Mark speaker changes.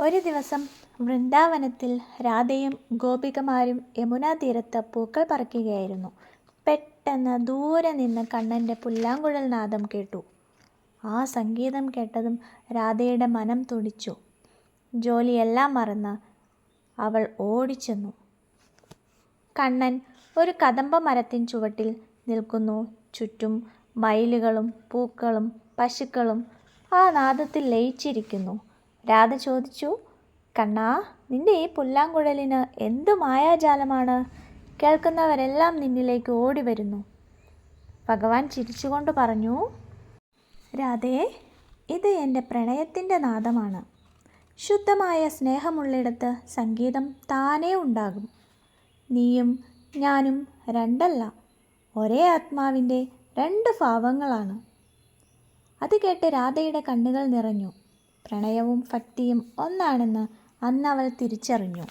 Speaker 1: ഒരു ദിവസം വൃന്ദാവനത്തിൽ രാധയും ഗോപികമാരും യമുനാ തീരത്ത് പൂക്കൾ പറിക്കുകയായിരുന്നു. പെട്ടെന്ന് ദൂരെ നിന്ന് കണ്ണൻ്റെ പുല്ലാങ്കുഴൽ നാദം കേട്ടു. ആ സംഗീതം കേട്ടതും രാധയുടെ മനം തുടിച്ചു. ജോലിയെല്ലാം മറന്ന് അവൾ ഓടിച്ചെന്നു. കണ്ണൻ ഒരു കദംബ മരത്തിൻ ചുവട്ടിൽ നിൽക്കുന്നു. ചുറ്റും മയിലുകളും പൂക്കളും പശുക്കളും ആ നാദത്തിൽ ലയിച്ചിരിക്കുന്നു. രാധ ചോദിച്ചു, കണ്ണാ, നിന്റെ ഈ പുല്ലാങ്കുഴലിന് എന്തു മായാജാലമാണ്? കേൾക്കുന്നവരെല്ലാം നിന്നിലേക്ക് ഓടി വരുന്നു. ഭഗവാൻ ചിരിച്ചുകൊണ്ട് പറഞ്ഞു, രാധേ, ഇത് എൻ്റെ പ്രണയത്തിൻ്റെ നാദമാണ്. ശുദ്ധമായ സ്നേഹമുള്ളിടത്ത് സംഗീതം താനേ ഉണ്ടാകും. നീയും ഞാനും രണ്ടല്ല, ഒരേ ആത്മാവിൻ്റെ രണ്ട് ഭാവങ്ങളാണ്. അത് കേട്ട് രാധയുടെ കണ്ണുകൾ നിറഞ്ഞു. പ്രണയവും ഭക്തിയും ഒന്നാണെന്ന് അന്ന് അവൾ തിരിച്ചറിഞ്ഞു.